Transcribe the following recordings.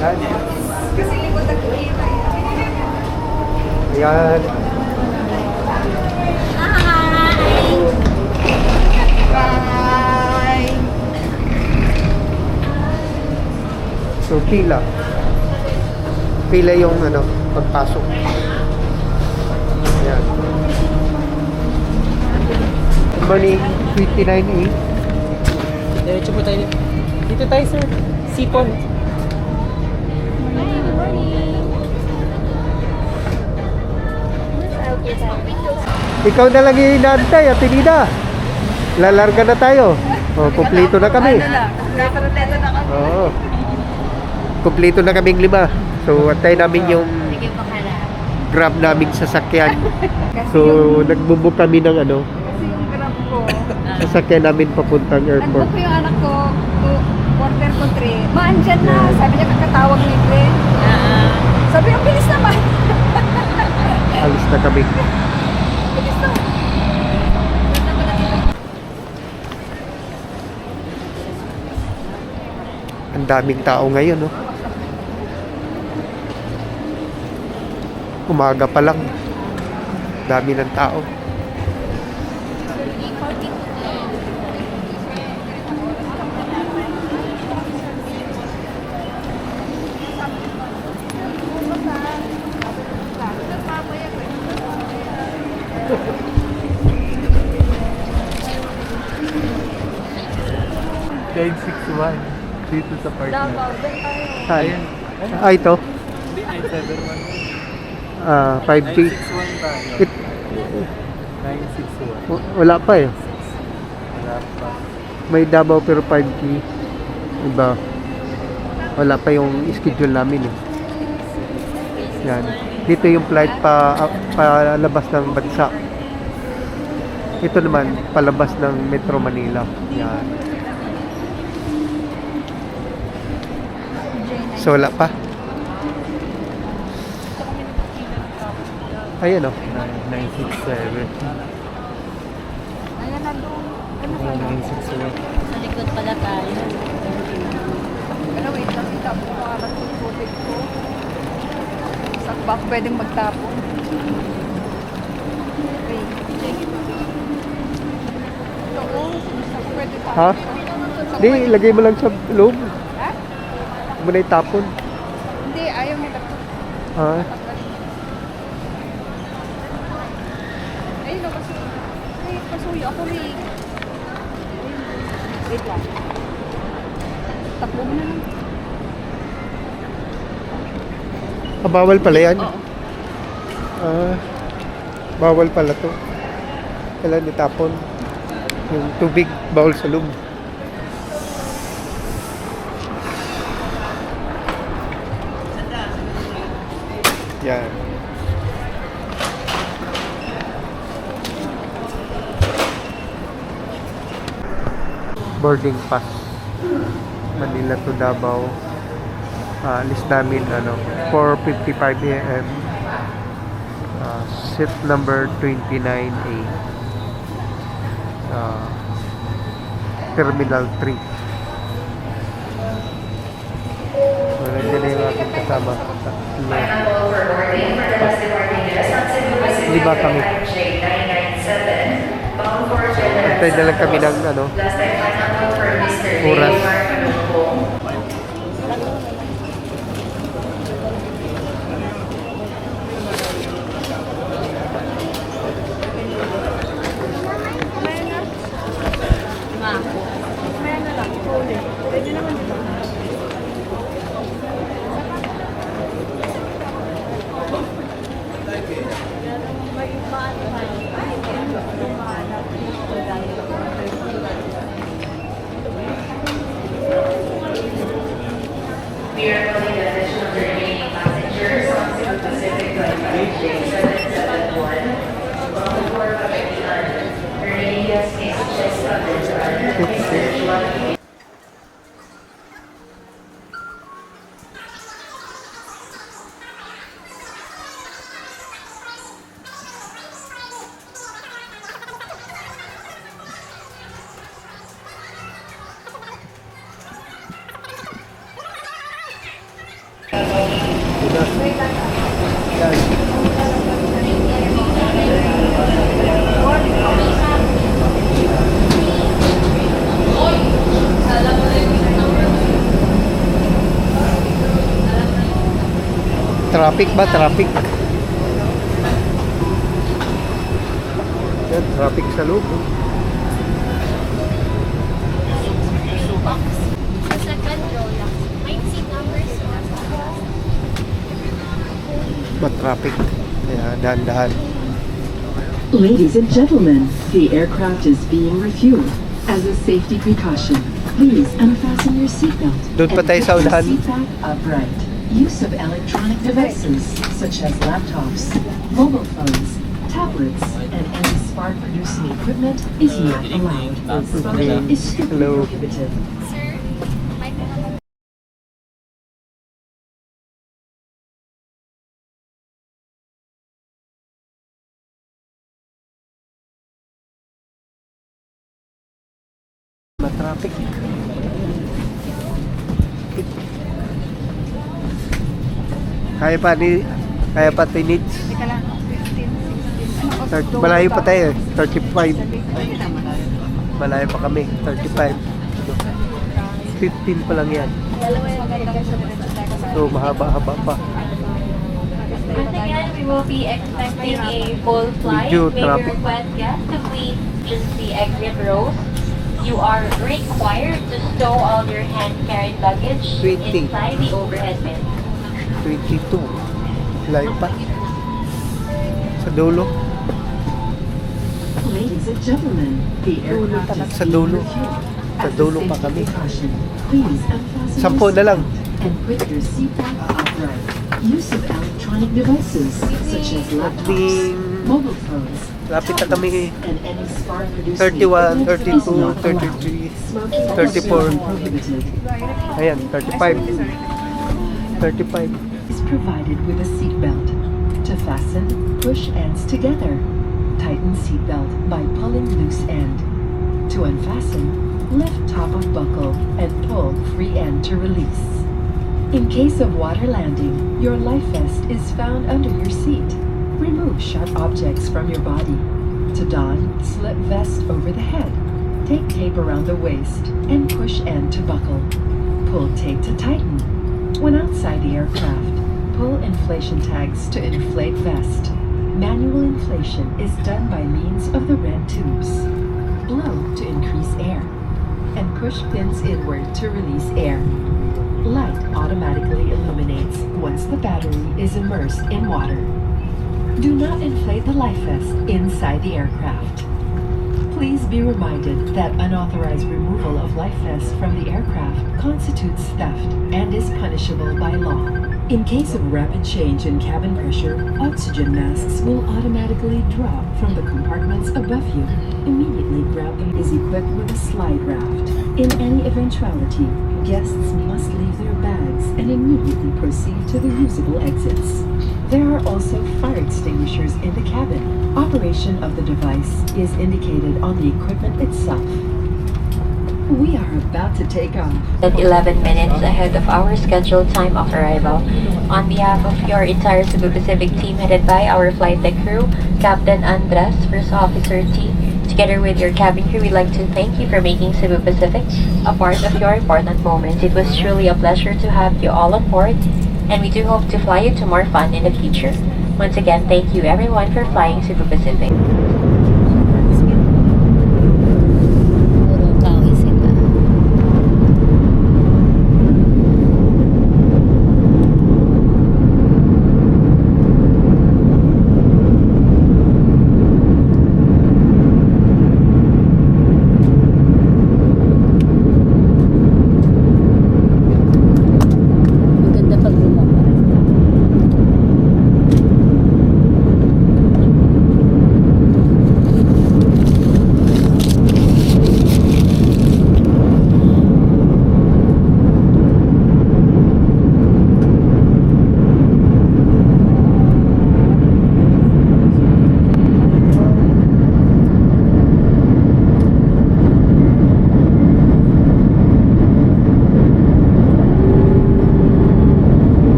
Yan. Kasi likod ang kita. Ayan. Bye! So, pila. Pila yung ano, pagpasok. Ayan. Good morning, 29A. Diretso po tayo. Dito tayo, sir. Sipon. Ikaw na lang yung inaantay, Ate Nina. Lalarga na tayo. Oh, kumpleto na kami. Kompleto na kami. Oo. Kumpleto na kaming 5. So, antay namin yung grab naming sasakyan. So, nagbubuk kami ng ano, Kasi yung grab ko, sasakyan namin papuntang airport. nandun ko yung anak ko, quarter ko 3. Maandyan na. Sabi niya kakatawag ni Glenn. Sabi niya, bilis naman. Alis na kami. Bilis na. Ang daming tao ngayon, no? Umaga pa lang. Dami ng tao. Guide 6-1. Dito sa park Davao, doon tayo. Saan? Ah, ito? Hindi, 971. 5K. 961 tayo. It, 961. wala pa eh. Wala pa. May Davao pero 5K. Iba. Wala pa yung schedule namin eh. Yan. Dito yung flight palabas ng bansa. Ito naman, palabas ng Metro Manila. Yan. So, wala pa. Ayan o. 967. Ayan na doon. Ano Oh, ba? 961. Sa likod pala tayo. Ano, wait lang. Itapon ko arat yung tubig ko. Saan ba ako pwedeng magtapon? Okay. Ito, saan ako pwede tapon? Ha? Saan Di, pwede- ilagay mo lang sa loob. Ha? Huwag mo na itapon. Hindi, ayaw nila. Ha? Ayun, kasi ay, pasuyo ako rin. Wait lang. Takbo mo na lang. Bawal pala yan. Oo. Bawal pala to. Kailan itapon. Yung tubig, bawal sa loob. Yan. Boarding pass. Manila to Davao. List namin 4:55 AM. Seat number 29A. Terminal 3. Wala din yung aking kasama. Lima kami. Antay na lang kami ng oras. We are calling the attention of the remaining passengers on Cebu Pacific Flight 771, bound for Pagadian. The remaining guests may switch cabin to other places. Yan. Traffic ba? Traffic. Yan, traffic sa loob. Sa second row lang. May seat numbers. Traffic. Kaya dahan-dahan. Ladies and gentlemen, the aircraft is being refueled. As a safety precaution, please unfasten your seatbelt Doon pa and tayo put sa your unahan. seat back upright. Use of electronic devices such as laptops, mobile phones, tablets, and any spark-producing equipment is not allowed. Smoking is strictly Hello. prohibited. Sir, microphone. Traffic. Kaya pa tinits. Teka lang, 15, 16. Malayo pa tayo eh. 35. Malayo pa kami. 35. 15 pa lang yan. So mahaba-haba pa. Once again, we will be expecting a full flight. Medyo May we traffic. request guests to please use the exit rows. You are required to stow all your hand-carried luggage 20. inside the overhead bin. 22. Layo pa. Sa dulo. Ladies and gentlemen, the aircraft is Sa being dulo. refueled. Sa As a dulo pa safety kami. precaution, please unfasten 10 your na lang. seatbelt and put your seat back upright. Use of electronic devices such as laptops, Ding. mobile phones, Lapit na kami. and any spark-producing 31, equipment is 32, not allowed. 33, Smoking is 34. strictly prohibited. Ayan, 35. 35. Is provided with a seat belt. To fasten, push ends together. Tighten seat belt by pulling loose end. To unfasten, lift top of buckle and pull free end to release. In case of water landing, your life vest is found under your seat. Remove sharp objects from your body. To don, slip vest over the head. Take tape around the waist and push end to buckle. Pull tape to tighten. When outside the aircraft, pull inflation tags to inflate vest. Manual inflation is done by means of the red tubes. Blow to increase air, and push pins inward to release air. Light automatically illuminates once the battery is immersed in water. Do not inflate the life vest inside the aircraft. Please be reminded that unauthorized removal of life vests from the aircraft constitutes theft and is punishable by law. In case of rapid change in cabin pressure, oxygen masks will automatically drop from the compartments above you. Immediately grab them. Is equipped with a slide raft. In any eventuality, guests must leave their bags and immediately proceed to the usable exits. There are also fire extinguishers in the cabin. Operation of the device is indicated on the equipment itself. We are about to take off. At 11 minutes ahead of our scheduled time of arrival. On behalf of your entire Cebu Pacific team headed by our flight deck crew, Captain Andres, First Officer T, together with your cabin crew, we'd like to thank you for making Cebu Pacific a part of your important moments. It was truly a pleasure to have you all on board, and we do hope to fly you to more fun in the future. Once again, thank you everyone for flying Cebu Pacific. Puro kawi sila. Maganda pag lumabas.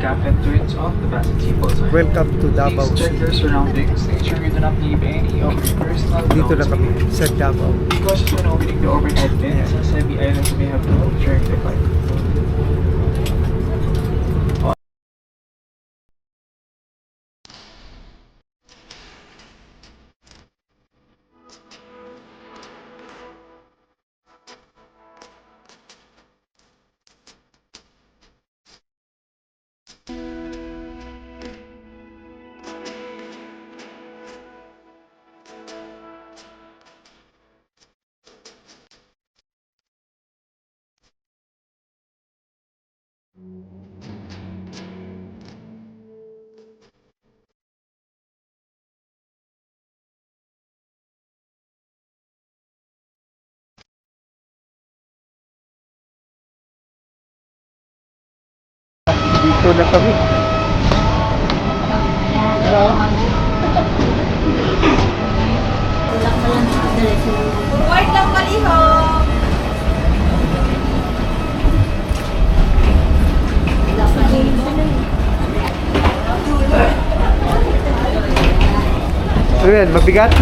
captain turns off the fasten seatbelt sign. Welcome to Davao Please check City. your surroundings. Make sure you do not leave any of your personal Dito na belongings kami behind. sa Davao. Be cautious when opening the overhead bins, as heavy items may have moved during the flight. Dito na kami. Forward lang kalihong. Ano yan? Mabigat?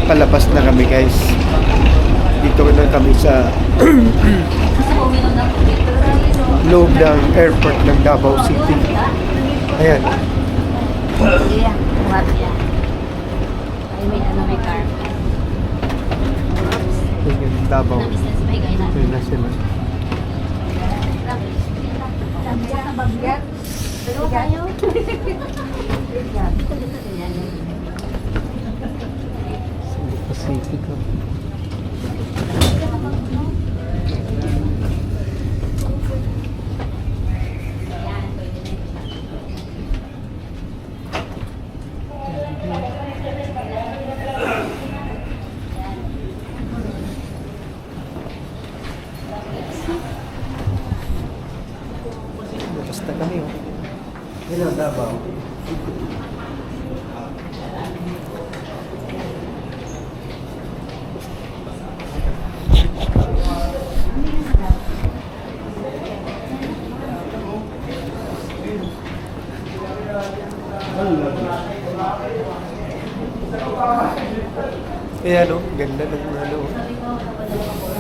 Palabas na kami guys. Dito na kami sa loob ng airport ng Davao City. Ayan. Ayan yung Davao. Ayan na sila. Cebu Pacific. Basta kami oh. Hello, Davao. Ayan o, ganda ng ano.